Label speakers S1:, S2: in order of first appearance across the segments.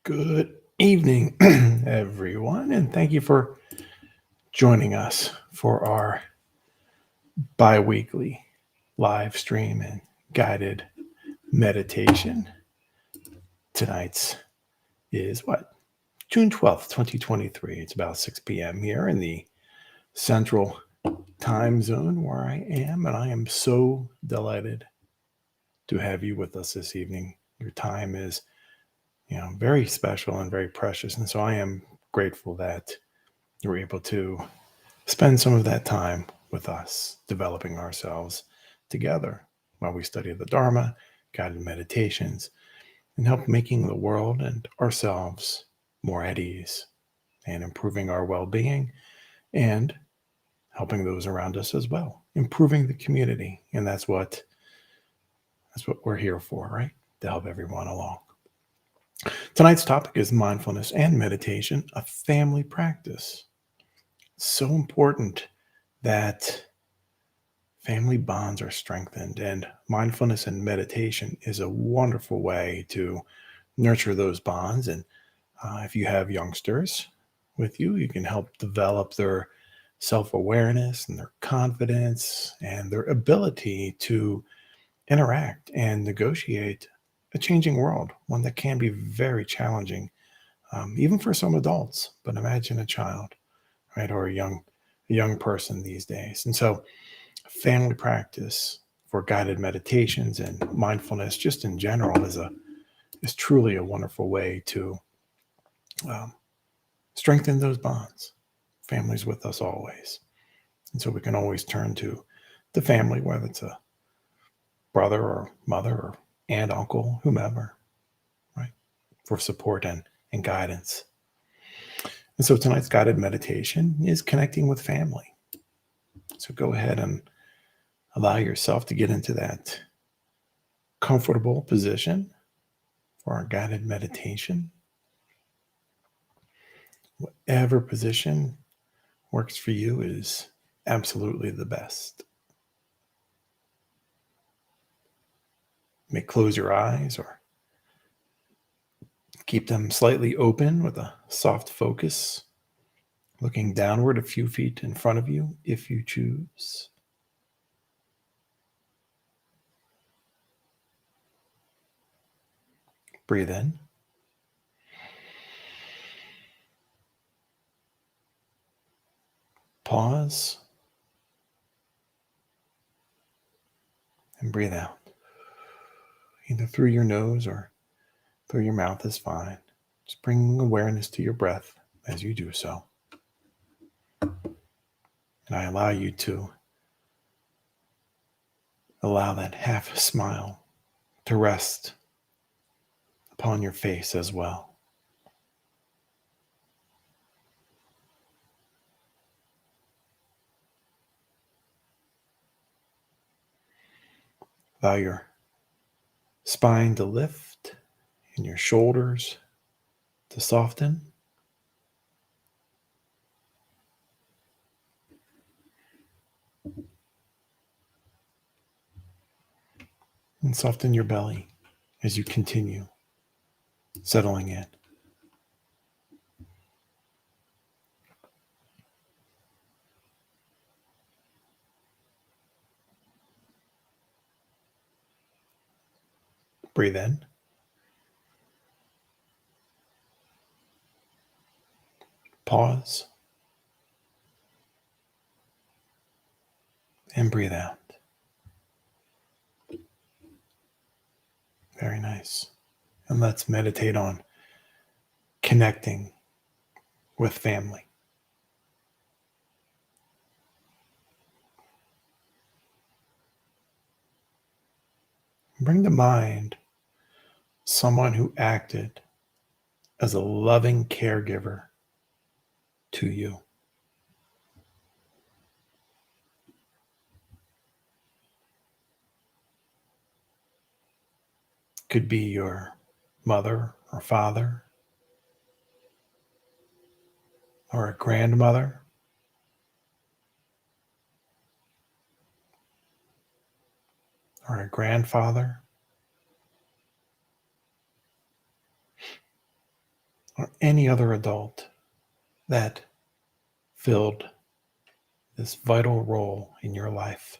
S1: Good evening, everyone, and thank you for joining us for our bi weekly live stream and guided meditation. Tonight's is what? June 12th, 2023. It's about 6 p.m. here in the central time zone where I am, and I am so delighted to have you with us this evening. Your time is very special and very precious. And so I am grateful that you're able to spend some of that time with us, developing ourselves together while we study the Dharma, guided meditations, and help making the world and ourselves more at ease and improving our well-being and helping those around us as well, improving the community. And that's what we're here for, right? To help everyone along. Tonight's topic is mindfulness and meditation, a family practice. It's so important that family bonds are strengthened, and mindfulness and meditation is a wonderful way to nurture those bonds. And if you have youngsters with you, you can help develop their self-awareness and their confidence and their ability to interact and negotiate a changing world, one that can be very challenging, even for some adults. But imagine a child, right, or a young person these days. And so, family practice for guided meditations and mindfulness, just in general, is truly a wonderful way to strengthen those bonds. Family's with us always, and so we can always turn to the family, whether it's a brother or mother or aunt, uncle, whomever, right, for support and guidance. And so tonight's guided meditation is connecting with family. So go ahead and allow yourself to get into that comfortable position for our guided meditation. Whatever position works for you is absolutely the best. You may close your eyes or keep them slightly open with a soft focus, looking downward a few feet in front of you if you choose. Breathe in. Pause. And breathe out. Either through your nose or through your mouth is fine. Just bring awareness to your breath as you do so. And I allow you to allow that half smile to rest upon your face as well. Allow your spine to lift and your shoulders to soften. And soften your belly as you continue settling in. Breathe in. Pause. And breathe out. Very nice. And let's meditate on connecting with family. Bring to mind someone who acted as a loving caregiver to you. Could be your mother or father, or a grandmother, or a grandfather, or any other adult that filled this vital role in your life.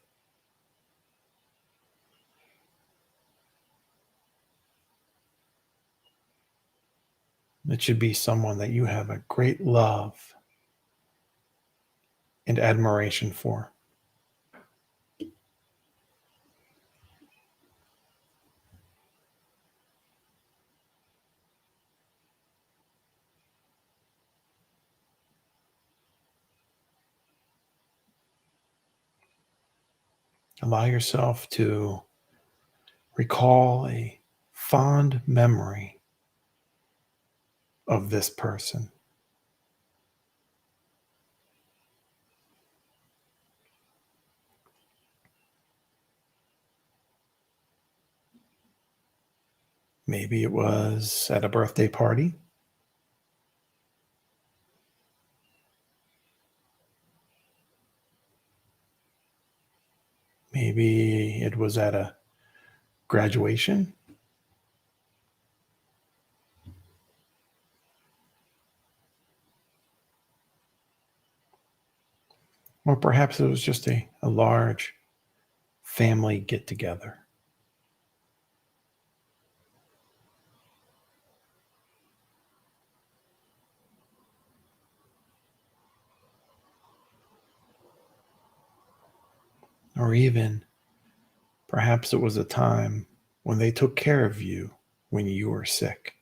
S1: It should be someone that you have a great love and admiration for. Allow yourself to recall a fond memory of this person. Maybe it was at a birthday party. Maybe it was at a graduation. Or perhaps it was just a large family get together. Or even perhaps it was a time when they took care of you when you were sick.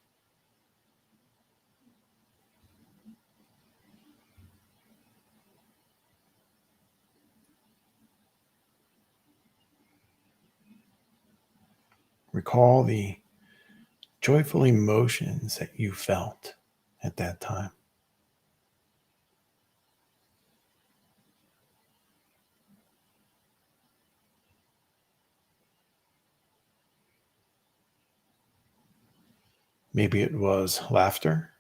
S1: Recall the joyful emotions that you felt at that time. Maybe it was laughter.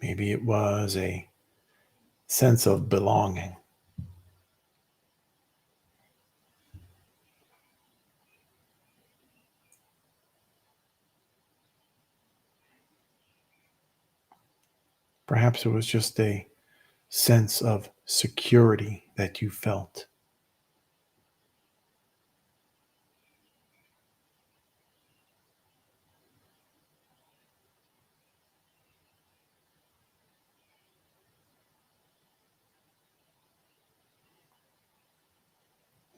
S1: Maybe it was a sense of belonging. Perhaps it was just a sense of security that you felt.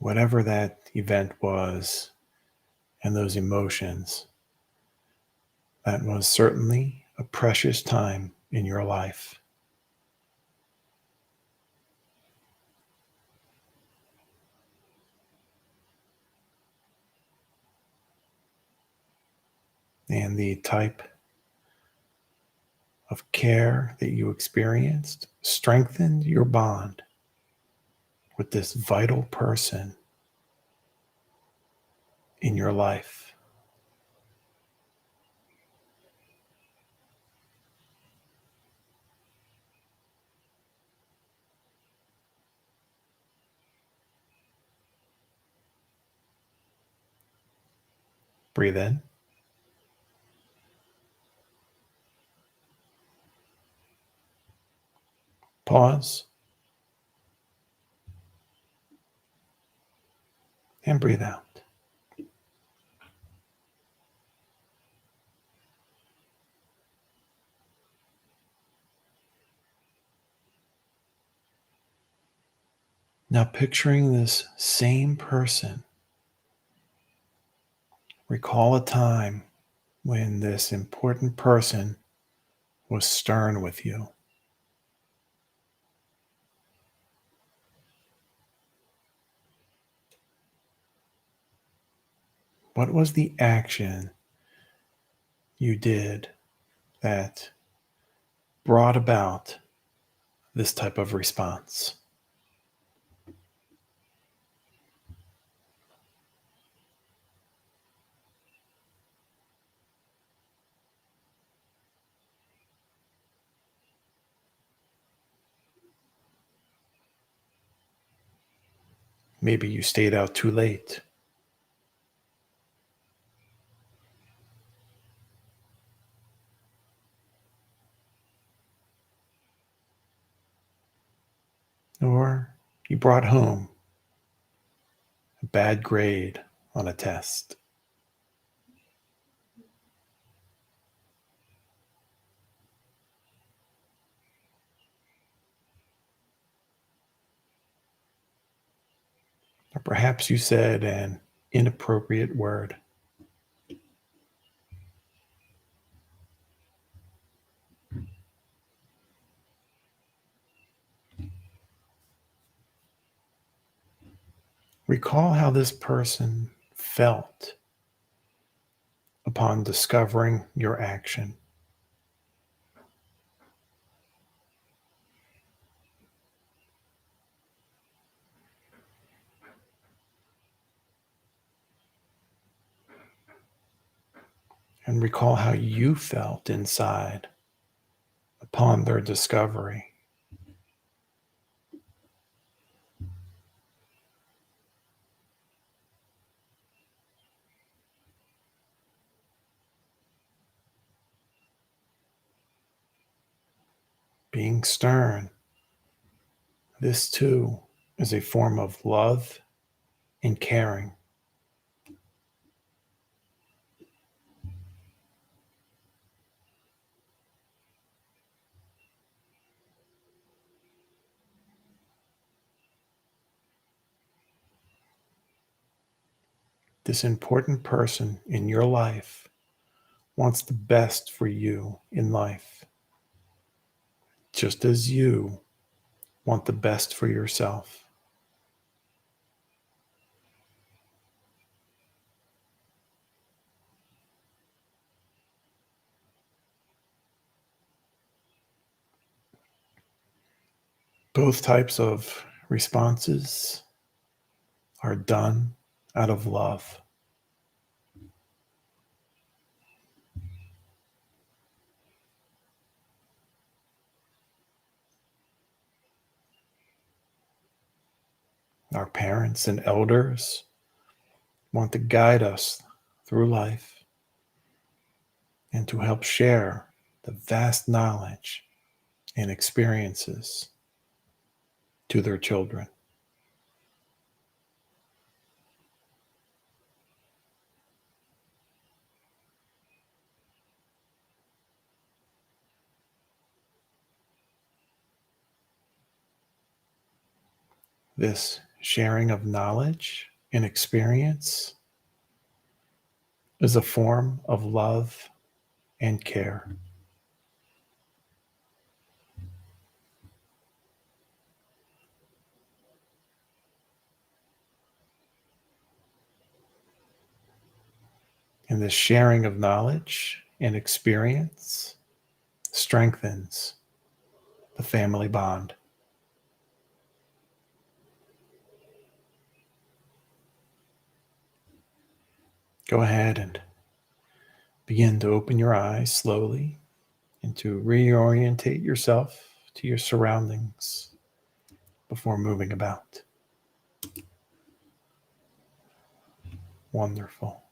S1: Whatever that event was and those emotions, that was certainly a precious time in your life. And the type of care that you experienced strengthened your bond with this vital person in your life. Breathe in. Pause. And breathe out. Now, picturing this same person, recall a time when this important person was stern with you. What was the action you did that brought about this type of response? Maybe you stayed out too late. Or you brought home a bad grade on a test. Or perhaps you said an inappropriate word. Recall how this person felt upon discovering your action. And recall how you felt inside upon their discovery. Being stern, this too is a form of love and caring. This important person in your life wants the best for you in life, just as you want the best for yourself. Both types of responses are done out of love. Our parents and elders want to guide us through life and to help share the vast knowledge and experiences to their children. This sharing of knowledge and experience is a form of love and care. And this sharing of knowledge and experience strengthens the family bond. Go ahead and begin to open your eyes slowly and to reorientate yourself to your surroundings before moving about. Wonderful.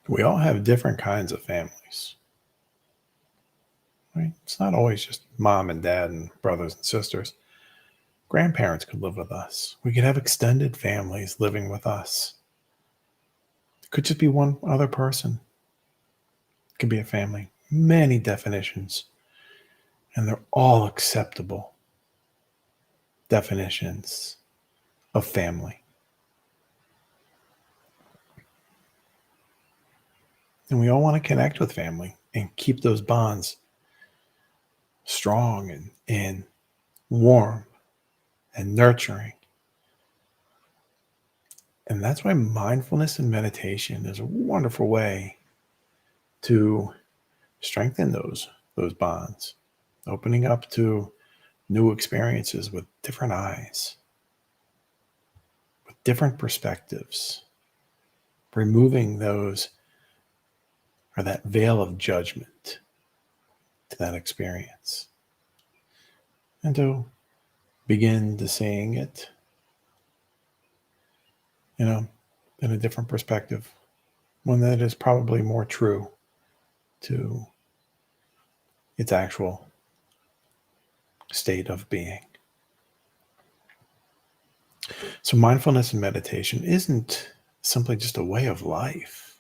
S1: We all have different kinds of families, right? It's not always just mom and dad and brothers and sisters. Grandparents could live with us. We could have extended families living with us. It could just be one other person. It could be a family. Many definitions, and they're all acceptable definitions of family. And we all want to connect with family and keep those bonds strong and warm and nurturing. And that's why mindfulness and meditation is a wonderful way to strengthen those bonds, opening up to new experiences with different eyes. different perspectives, removing those or that veil of judgment to that experience, and to begin to seeing it, in a different perspective, one that is probably more true to its actual state of being. So mindfulness and meditation isn't simply just a way of life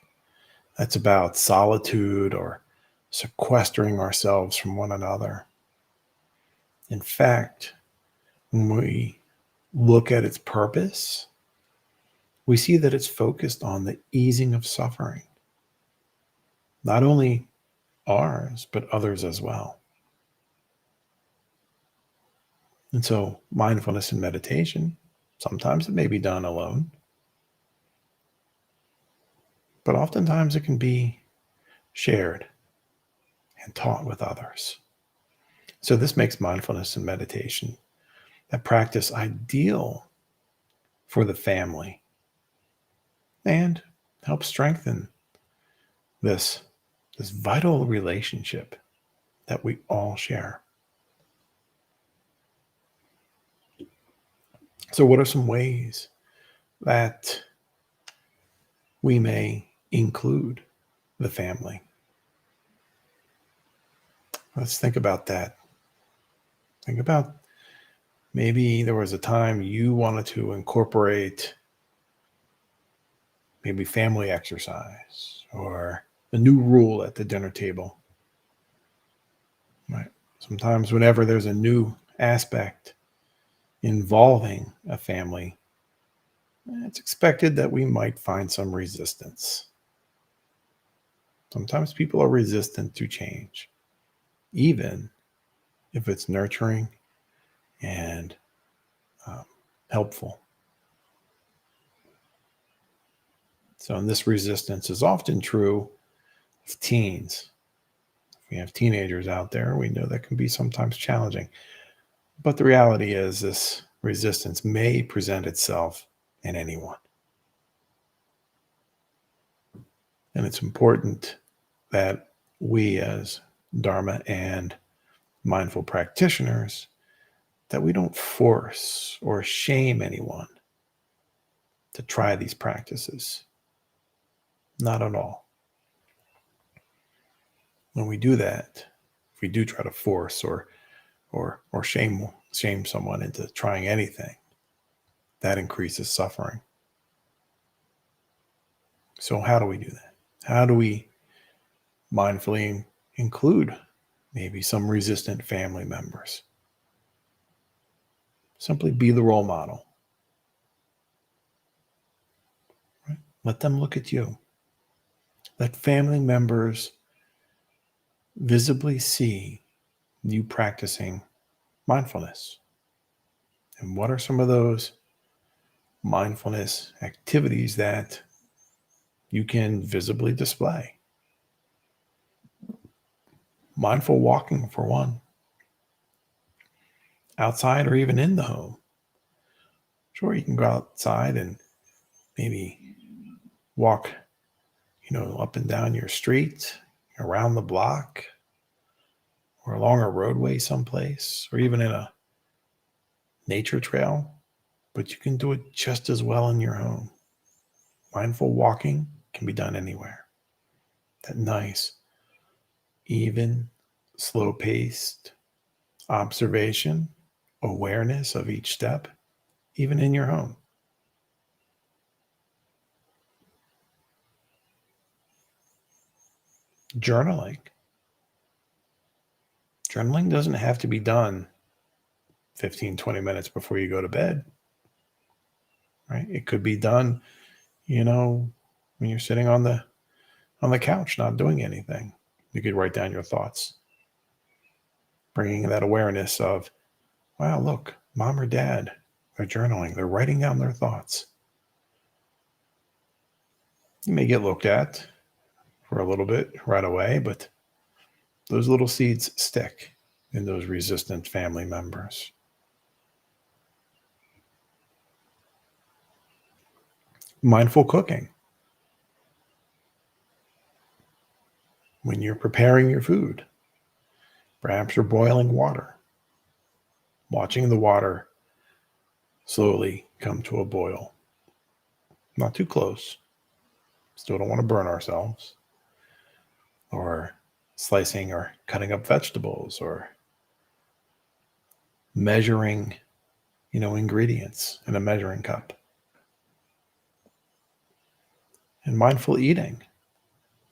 S1: that's about solitude or sequestering ourselves from one another. In fact, when we look at its purpose, we see that it's focused on the easing of suffering, not only ours, but others as well. And so mindfulness and meditation, sometimes it may be done alone, but oftentimes it can be shared and taught with others. So this makes mindfulness and meditation a practice ideal for the family and helps strengthen this vital relationship that we all share. So what are some ways that we may include the family? Let's think about that. Think about maybe there was a time you wanted to incorporate maybe family exercise or a new rule at the dinner table. Right? Sometimes whenever there's a new aspect involving a family, it's expected that we might find some resistance. Sometimes people are resistant to change, even if it's nurturing and helpful. So, and this resistance is often true of teens. If we have teenagers out there, we know that can be sometimes challenging. But the reality is this resistance may present itself in anyone. And it's important that we as Dharma and mindful practitioners, that we don't force or shame anyone to try these practices. Not at all. When we do that, if we do try to force or shame someone into trying anything, that increases suffering. So how do we do that? How do we mindfully include maybe some resistant family members? Simply be the role model. Right? Let them look at you. Let family members visibly see you practicing mindfulness. And what are some of those mindfulness activities that you can visibly display? Mindful walking, for one, outside or even in the home. Sure, you can go outside and maybe walk, up and down your street, around the block, or along a roadway someplace, or even in a nature trail, but you can do it just as well in your home. Mindful walking can be done anywhere. That nice, even, slow-paced observation, awareness of each step, even in your home. Journaling. Journaling doesn't have to be done 15, 20 minutes before you go to bed, right? It could be done, when you're sitting on the couch, not doing anything. You could write down your thoughts, bringing that awareness of, wow, look, mom or dad, they're journaling. They're writing down their thoughts. You may get looked at for a little bit right away, but those little seeds stick in those resistant family members. Mindful cooking. When you're preparing your food, perhaps you're boiling water, watching the water slowly come to a boil. Not too close. Still don't want to burn ourselves. Or slicing or cutting up vegetables, or measuring, ingredients in a measuring cup. And mindful eating.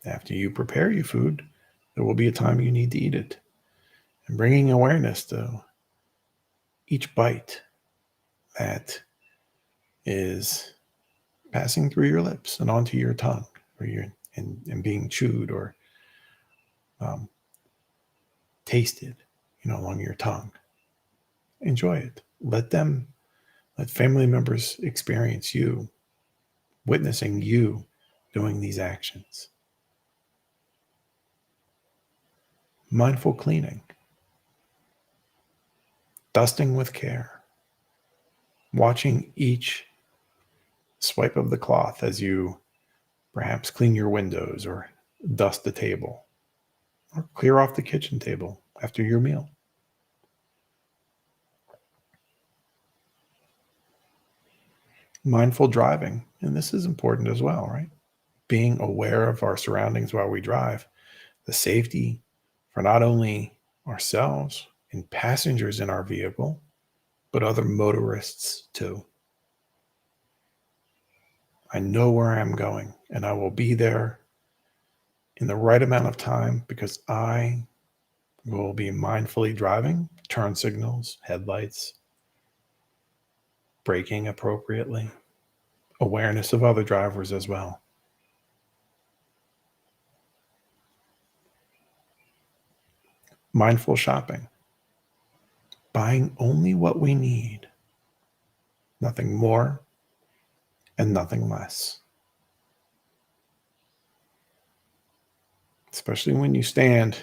S1: After you prepare your food, there will be a time you need to eat it. And bringing awareness to each bite that is passing through your lips and onto your tongue, or and being chewed or tasted, along your tongue. Enjoy it. Let family members experience you, witnessing you doing these actions. Mindful cleaning. Dusting with care. Watching each swipe of the cloth as you perhaps clean your windows or dust the table or clear off the kitchen table after your meal. Mindful driving, and this is important as well, right? Being aware of our surroundings while we drive, the safety for not only ourselves and passengers in our vehicle, but other motorists too. I know where I'm going, and I will be there in the right amount of time because I will be mindfully driving, turn signals, headlights, braking appropriately, awareness of other drivers as well. Mindful shopping, buying only what we need, nothing more and nothing less. Especially when you stand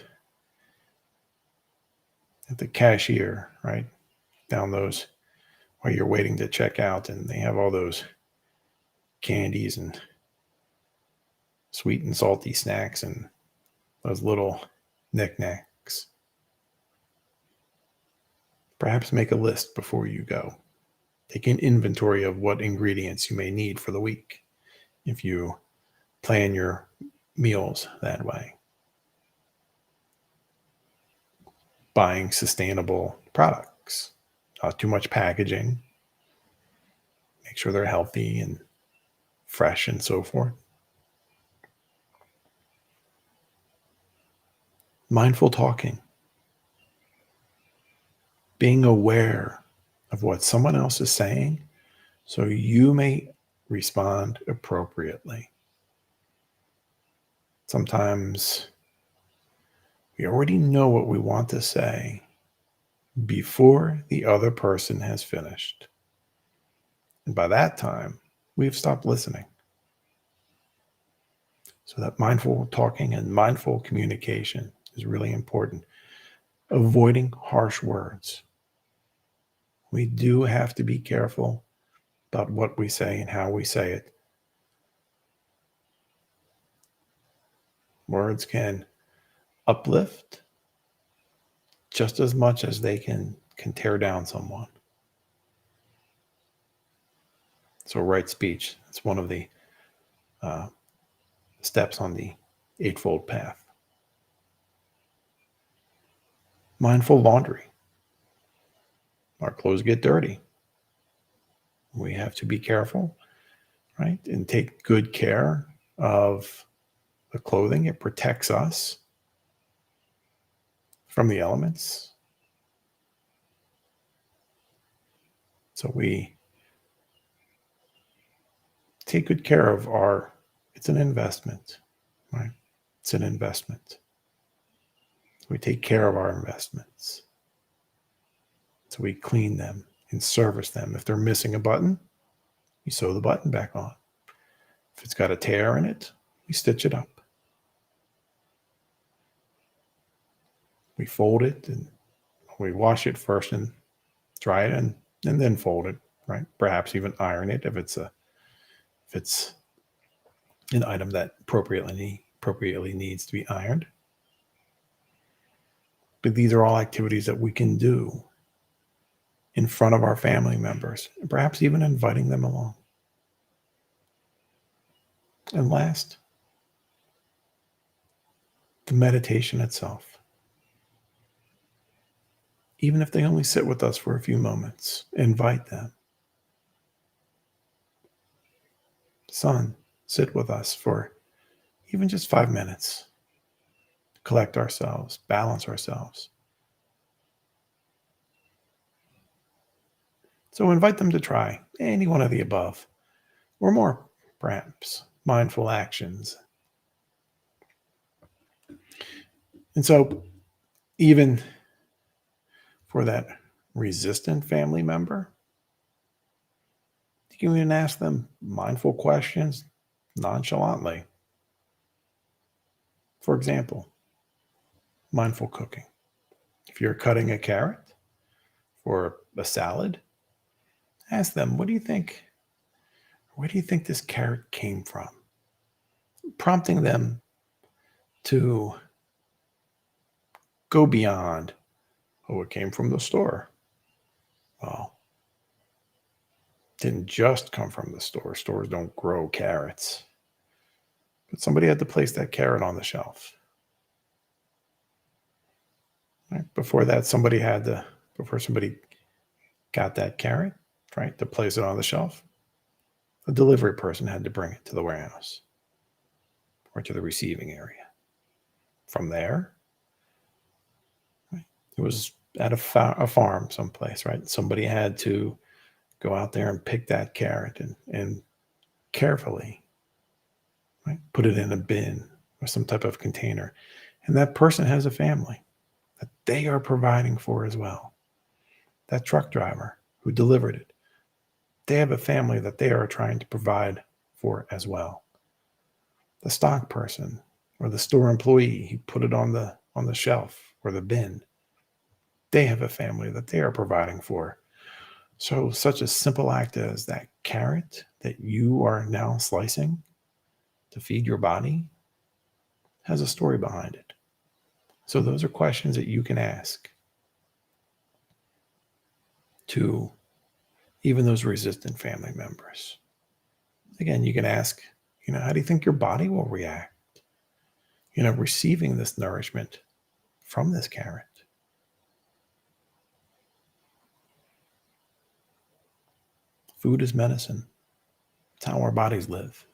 S1: at the cashier, right? Down those while you're waiting to check out, and they have all those candies and sweet and salty snacks and those little knickknacks. Perhaps make a list before you go. Take an inventory of what ingredients you may need for the week if you plan your meals that way. Buying sustainable products, not too much packaging. Make sure they're healthy and fresh and so forth. Mindful talking. Being aware of what someone else is saying so you may respond appropriately. Sometimes we already know what we want to say before the other person has finished. And by that time, we've stopped listening. So that mindful talking and mindful communication is really important. Avoiding harsh words. We do have to be careful about what we say and how we say it. Words can uplift just as much as they can tear down someone. So right speech, it's one of the steps on the Eightfold Path. Mindful laundry. Our clothes get dirty. We have to be careful, right? And take good care of the clothing. It protects us from the elements. So we take good care of it's an investment, right? It's an investment. We take care of our investments. So we clean them and service them. If they're missing a button, we sew the button back on. If it's got a tear in it, we stitch it up. We fold it and we wash it first and dry it and then fold it, right? Perhaps even iron it if it's if it's an item that appropriately needs to be ironed. But these are all activities that we can do in front of our family members, and perhaps even inviting them along. And last, the meditation itself. Even if they only sit with us for a few moments, invite them. Son, sit with us for even just 5 minutes. Collect ourselves, balance ourselves. So invite them to try any one of the above, or more, perhaps, mindful actions. And so, even for that resistant family member, you can even ask them mindful questions nonchalantly. For example, mindful cooking. If you're cutting a carrot for a salad, ask them, what do you think? Where do you think this carrot came from? Prompting them to go beyond, oh, it came from the store. Well, it didn't just come from the store. Stores don't grow carrots. But somebody had to place that carrot on the shelf. Right? Before somebody got that carrot, right, to place it on the shelf, a delivery person had to bring it to the warehouse or to the receiving area. From there, right, it was at a farm someplace, right? Somebody had to go out there and pick that carrot and carefully, right, put it in a bin or some type of container. And that person has a family that they are providing for as well. That truck driver who delivered it, they have a family that they are trying to provide for as well. The stock person or the store employee who put it on the shelf or the bin, they have a family that they are providing for. So such a simple act as that carrot that you are now slicing to feed your body has a story behind it. So those are questions that you can ask to even those resistant family members. Again, you can ask, how do you think your body will react, receiving this nourishment from this carrot? Food is medicine. It's how our bodies live.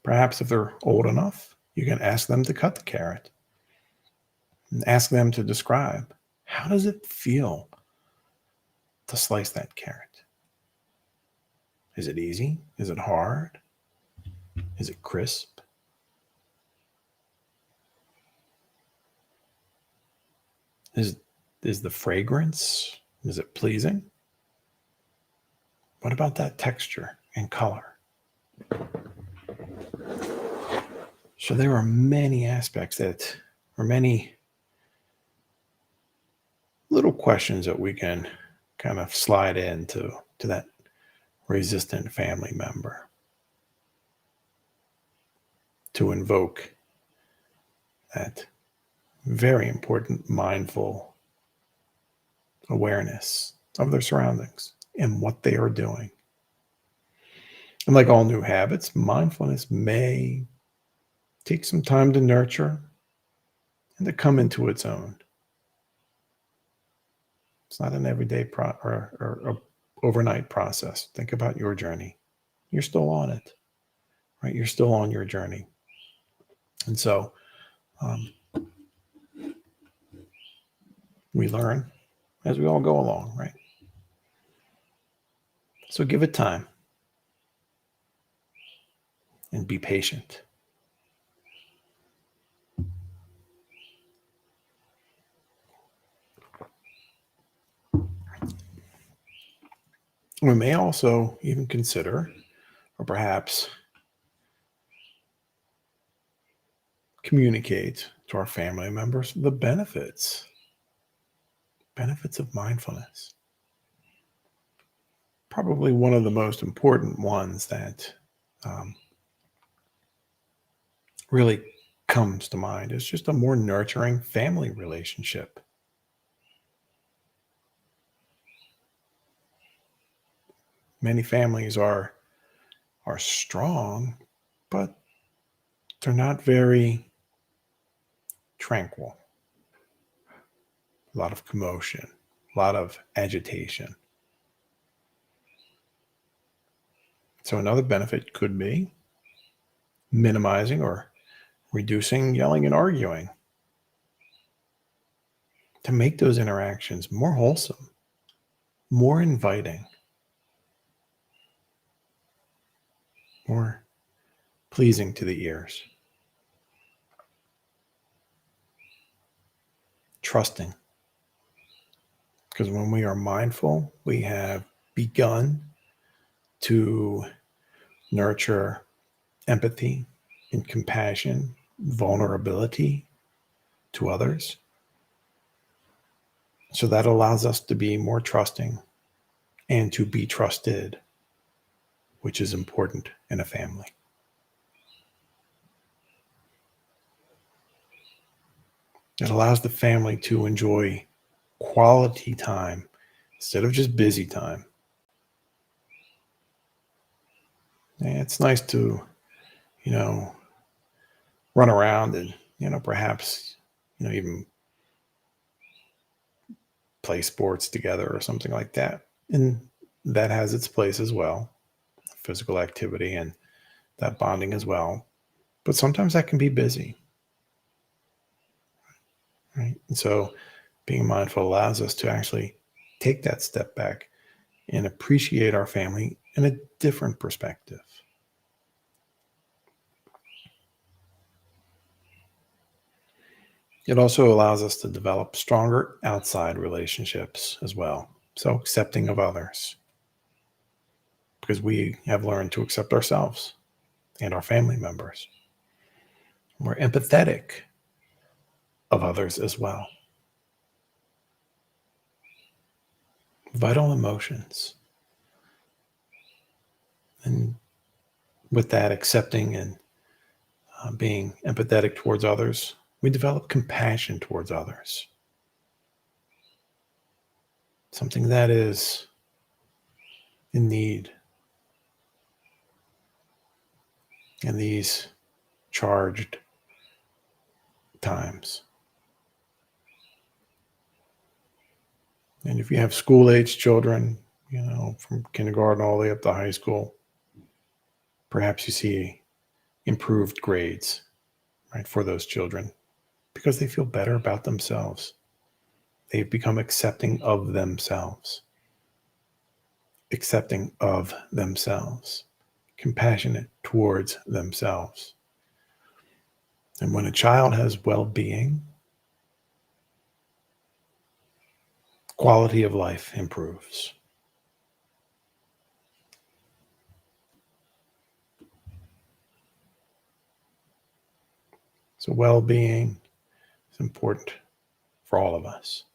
S1: Perhaps if they're old enough, you can ask them to cut the carrot and ask them to describe, how does it feel to slice that carrot? Is it easy? Is it hard? Is it crisp? Is the fragrance, is it pleasing? What about that texture and color? So there are many aspects many little questions that we can kind of slide into that resistant family member to invoke that very important mindful awareness of their surroundings and what they are doing. And like all new habits, mindfulness may take some time to nurture and to come into its own. It's not an everyday or overnight process. Think about your journey. You're still on it, right? You're still on your journey. And so we learn as we all go along, right? So give it time and be patient. We may also even consider, or perhaps communicate to our family members the benefits of mindfulness. probably one of the most important ones that really comes to mind is just a more nurturing family relationship. Many families are strong, but they're not very tranquil. A lot of commotion, a lot of agitation. So another benefit could be minimizing or reducing yelling and arguing to make those interactions more wholesome, more inviting, more pleasing to the ears. Trusting. Because when we are mindful, we have begun to nurture empathy and compassion, vulnerability to others. So that allows us to be more trusting and to be trusted, which is important in a family. It allows the family to enjoy quality time instead of just busy time. And it's nice to, run around and, perhaps, even play sports together or something like that. And that has its place as well, physical activity and that bonding as well. But sometimes that can be busy, right? And so being mindful allows us to actually take that step back and appreciate our family in a different perspective. It also allows us to develop stronger outside relationships as well. So accepting of others, because we have learned to accept ourselves and our family members. We're empathetic of others as well. Vital emotions. And with that, accepting and being empathetic towards others, we develop compassion towards others. Something that is in need in these charged times. And if you have school-age children, from kindergarten all the way up to high school, perhaps you see improved grades, right, for those children because they feel better about themselves. They've become accepting of themselves, compassionate towards themselves. And when a child has well-being, quality of life improves. So well-being is important for all of us.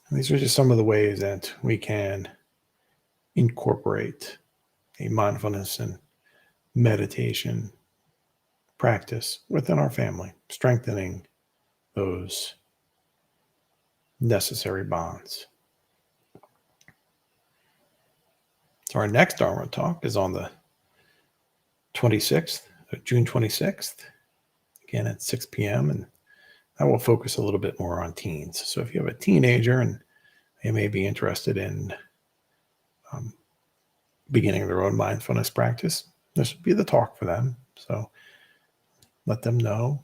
S1: And these are just some of the ways that we can incorporate a mindfulness and meditation practice within our family, strengthening those necessary bonds. So our next Dharma talk is on the 26th, June 26th, again at 6 p.m. And I will focus a little bit more on teens. So if you have a teenager and they may be interested in beginning their own mindfulness practice, this would be the talk for them. So let them know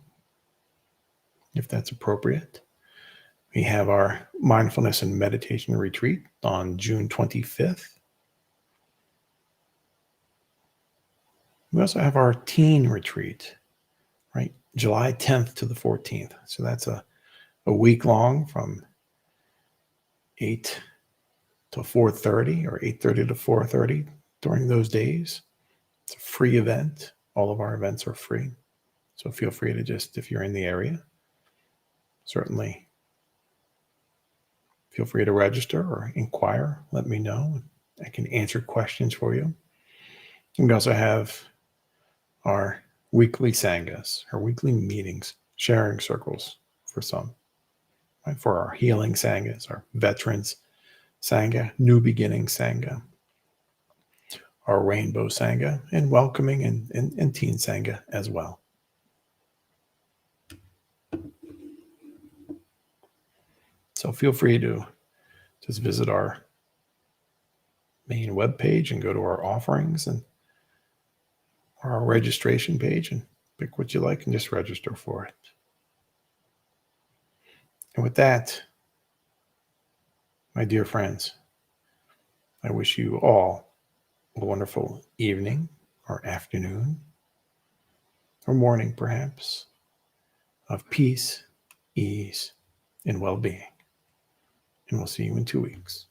S1: if that's appropriate. We have our mindfulness and meditation retreat on June 25th. We also have our teen retreat, right? July 10th to the 14th. So that's a week long from 8 to 4:30 or 8:30 to 4:30 during those days. It's a free event. All of our events are free. So feel free to just, if you're in the area, certainly feel free to register or inquire. Let me know. I can answer questions for you. We also have our weekly sanghas, our weekly meetings, sharing circles for some, right? For our healing sanghas, our veterans sangha, new beginning sangha, our rainbow sangha, and welcoming and teen sangha as well. So feel free to just visit our main webpage and go to our offerings and our registration page and pick what you like and just register for it. And with that, my dear friends, I wish you all a wonderful evening or afternoon or morning, perhaps, of peace, ease, and well-being. And we'll see you in 2 weeks.